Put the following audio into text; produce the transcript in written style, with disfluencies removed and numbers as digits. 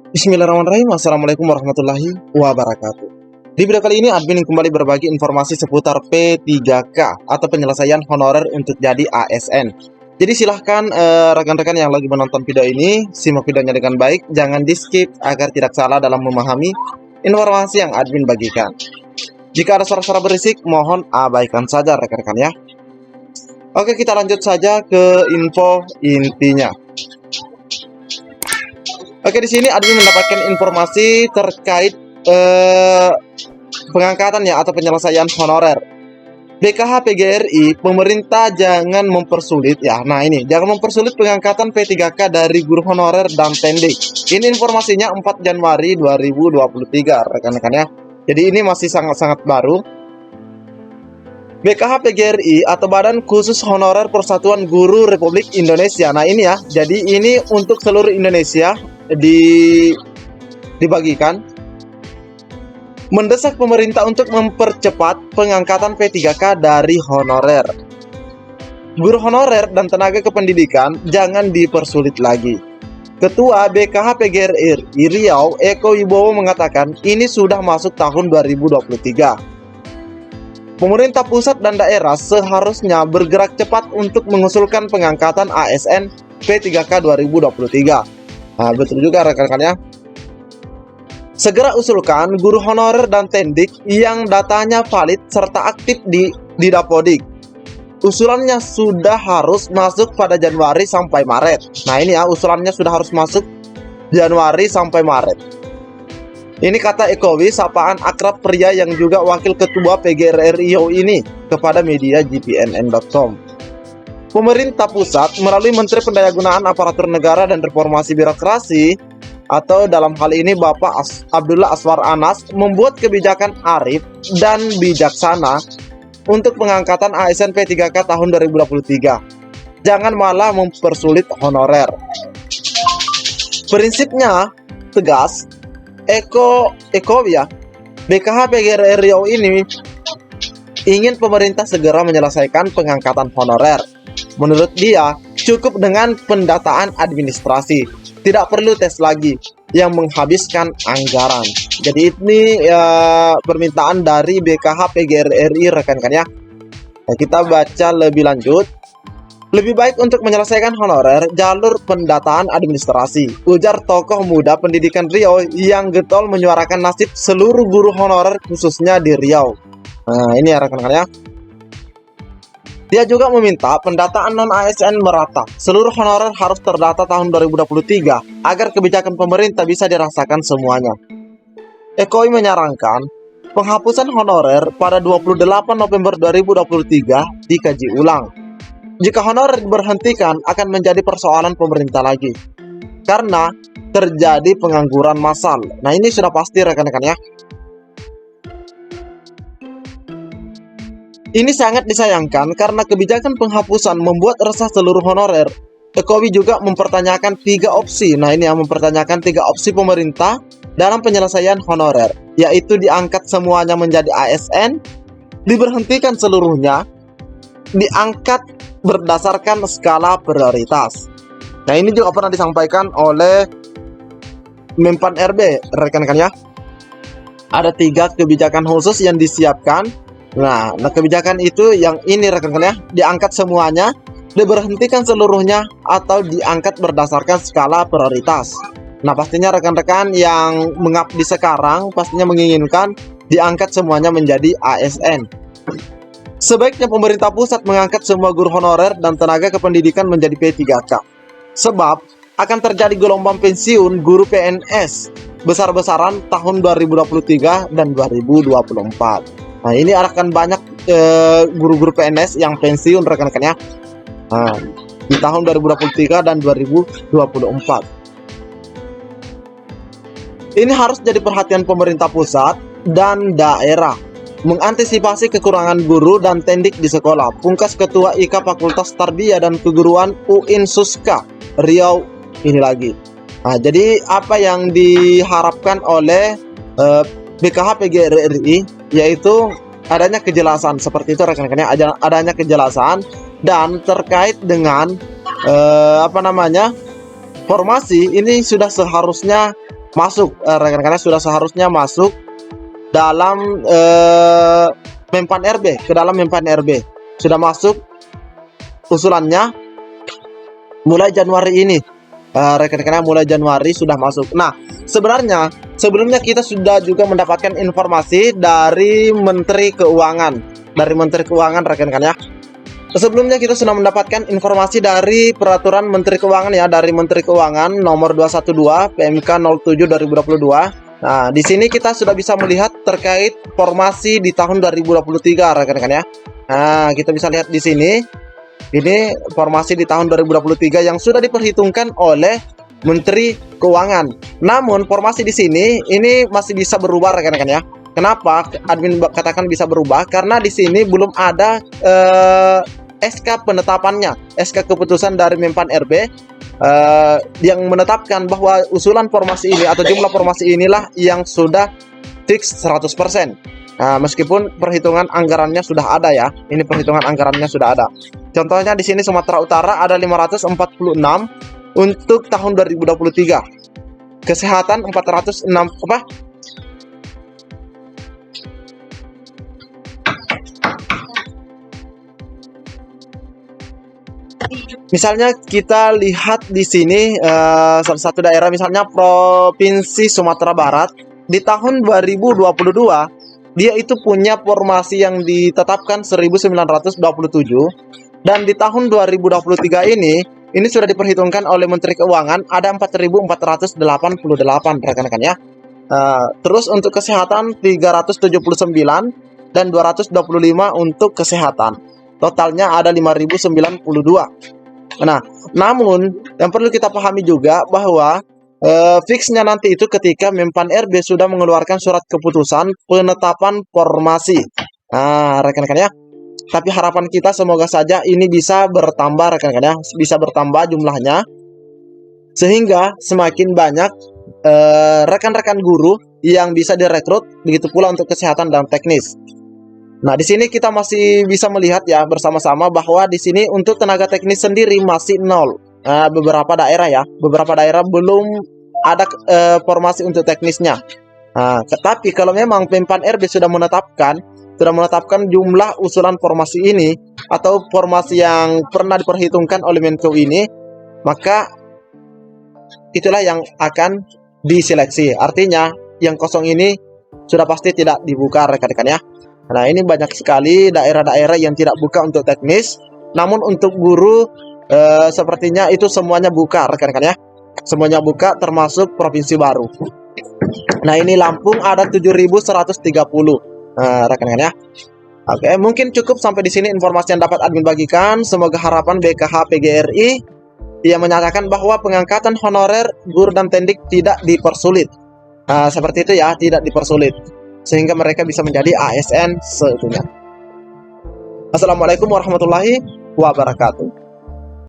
Bismillahirrahmanirrahim. Assalamualaikum warahmatullahi wabarakatuh. Di video kali ini admin kembali berbagi informasi seputar P3K atau penyelesaian honorer untuk jadi ASN. Jadi silahkan rekan-rekan yang lagi menonton video ini simak videonya dengan baik, jangan di skip agar tidak salah dalam memahami informasi yang admin bagikan. Jika ada suara-suara berisik mohon abaikan saja rekan-rekan ya. Oke, kita lanjut saja ke info intinya. Oke, di sini admin mendapatkan informasi terkait pengangkatan ya atau penyelesaian honorer. BKH PGRI, pemerintah jangan mempersulit ya. Nah ini, jangan mempersulit pengangkatan P3K dari guru honorer dan pendik. Ini informasinya 4 Januari 2023 rekan-rekan ya. Jadi ini masih sangat-sangat baru. BKH PGRI atau Badan Khusus Honorer Persatuan Guru Republik Indonesia. Nah ini ya, jadi ini untuk seluruh Indonesia dibagikan, mendesak pemerintah untuk mempercepat pengangkatan P3K dari honorer. Guru honorer dan tenaga kependidikan jangan dipersulit lagi. Ketua BKH PGRI Riau Eko Wibowo mengatakan ini sudah masuk tahun 2023. Pemerintah pusat dan daerah seharusnya bergerak cepat untuk mengusulkan pengangkatan ASN P3K 2023. Nah, betul juga rekan-rekan ya. Segera usulkan guru honorer dan tendik yang datanya valid serta aktif di Dapodik. Usulannya sudah harus masuk pada Januari sampai Maret. Nah ini ya, usulannya sudah harus masuk Januari sampai Maret. Ini kata Ekowi, sapaan akrab pria yang juga wakil ketua PGRI Riau ini kepada media gpnn.com. Pemerintah pusat melalui Menteri Pendayagunaan Aparatur Negara dan Reformasi Birokrasi atau dalam hal ini Bapak Abdullah Aswar Anas membuat kebijakan arif dan bijaksana untuk pengangkatan ASN P3K tahun 2023. Jangan malah mempersulit honorer. Prinsipnya tegas, Eko ya, BKH PGRI Riau ini ingin pemerintah segera menyelesaikan pengangkatan honorer. Menurut dia, cukup dengan pendataan administrasi. Tidak perlu tes lagi yang menghabiskan anggaran. Jadi ini permintaan dari BKH PGRI rekan-rekan ya. Nah, kita baca lebih lanjut. Lebih baik untuk menyelesaikan honorer jalur pendataan administrasi, ujar tokoh muda pendidikan Riau yang getol menyuarakan nasib seluruh guru honorer khususnya di Riau. Nah ini ya rekan-rekan ya. Dia juga meminta pendataan non-ASN merata. Seluruh honorer harus terdata tahun 2023 agar kebijakan pemerintah bisa dirasakan semuanya. Ekoi menyarankan penghapusan honorer pada 28 November 2023 dikaji ulang. Jika honorer diberhentikan akan menjadi persoalan pemerintah lagi karena terjadi pengangguran massal. Nah ini sudah pasti rekan-rekan ya. Ini sangat disayangkan karena kebijakan penghapusan membuat resah seluruh honorer. Ekowi juga mempertanyakan 3 opsi. Nah ini yang mempertanyakan 3 opsi pemerintah dalam penyelesaian honorer, yaitu diangkat semuanya menjadi ASN, diberhentikan seluruhnya, diangkat berdasarkan skala prioritas. Nah ini juga pernah disampaikan oleh Menpan RB rekan-rekan ya. Ada 3 kebijakan khusus yang disiapkan. Nah, kebijakan itu yang ini rekan-rekan ya, diangkat semuanya, diberhentikan seluruhnya, atau diangkat berdasarkan skala prioritas. Nah, pastinya rekan-rekan yang mengabdi sekarang pastinya menginginkan diangkat semuanya menjadi ASN. Sebaiknya pemerintah pusat mengangkat semua guru honorer dan tenaga kependidikan menjadi P3K. Sebab akan terjadi gelombang pensiun guru PNS besar-besaran tahun 2023 dan 2024. Nah ini akan banyak guru-guru PNS yang pensiun rekan-rekan ya. Nah, di tahun 2023 dan 2024. Ini harus jadi perhatian pemerintah pusat dan daerah mengantisipasi kekurangan guru dan tendik di sekolah. Pungkas Ketua IKA Fakultas Tarbiyah dan Keguruan UIN Suska Riau ini lagi. Nah, jadi apa yang diharapkan oleh BKH PGRI yaitu adanya kejelasan seperti itu rekan-rekannya, adanya kejelasan dan terkait dengan formasi ini sudah seharusnya masuk, rekan-rekan sudah seharusnya masuk dalam Mempan RB, ke dalam Mempan RB. Sudah masuk usulannya mulai Januari ini. Rekan-rekan mulai Januari sudah masuk. Nah, sebenarnya sebelumnya kita sudah juga mendapatkan informasi dari Menteri Keuangan. Dari Menteri Keuangan, rekan-rekan ya. Sebelumnya kita sudah mendapatkan informasi dari peraturan Menteri Keuangan ya, dari Menteri Keuangan nomor 212 PMK 07 2022. Nah, di sini kita sudah bisa melihat terkait formasi di tahun 2023, rekan-rekan ya. Nah, kita bisa lihat di sini. Ini formasi di tahun 2023 yang sudah diperhitungkan oleh Menteri Keuangan. Namun formasi di sini ini masih bisa berubah, rekan-rekan ya. Kenapa admin katakan bisa berubah? Karena di sini belum ada SK penetapannya, SK keputusan dari Mempan RB yang menetapkan bahwa usulan formasi ini atau jumlah formasi inilah yang sudah fix 100%. Nah, meskipun perhitungan anggarannya sudah ada ya. Ini perhitungan anggarannya sudah ada. Contohnya di sini Sumatera Utara ada 546 untuk tahun 2023. Kesehatan 406 apa? Misalnya kita lihat di sini salah satu daerah, misalnya Provinsi Sumatera Barat di tahun 2022 dia itu punya formasi yang ditetapkan 1927, dan di tahun 2023 ini sudah diperhitungkan oleh Menteri Keuangan ada 4.488, rekan-rekan ya. Terus untuk kesehatan 379 dan 225 untuk kesehatan. Totalnya ada 5.092. Nah, namun yang perlu kita pahami juga bahwa fixnya nanti itu ketika Mempan RB sudah mengeluarkan surat keputusan penetapan formasi. Nah, rekan-rekan ya. Tapi harapan kita semoga saja ini bisa bertambah, rekan-rekan ya. Bisa bertambah jumlahnya. Sehingga semakin banyak rekan-rekan guru yang bisa direkrut, begitu pula untuk kesehatan dan teknis. Nah, di sini kita masih bisa melihat ya bersama-sama bahwa di sini untuk tenaga teknis sendiri masih nol. Beberapa daerah ya, beberapa daerah belum ada formasi untuk teknisnya. Tetapi kalau memang Mempan RB sudah menetapkan jumlah usulan formasi ini atau formasi yang pernah diperhitungkan oleh Menko ini, maka itulah yang akan diseleksi. Artinya yang kosong ini sudah pasti tidak dibuka, rekan-rekan ya. Nah, ini banyak sekali daerah-daerah yang tidak buka untuk teknis, namun untuk guru sepertinya itu semuanya buka, rekan-rekan ya. Semuanya buka termasuk provinsi baru. Nah, ini Lampung ada 7.130, rekan-rekan ya. Oke, mungkin cukup sampai di sini informasi yang dapat admin bagikan. Semoga harapan BKH PGRI yang menyatakan bahwa pengangkatan honorer guru dan tendik tidak dipersulit. Seperti itu ya, tidak dipersulit, sehingga mereka bisa menjadi ASN seutuhnya. Assalamualaikum warahmatullahi wabarakatuh.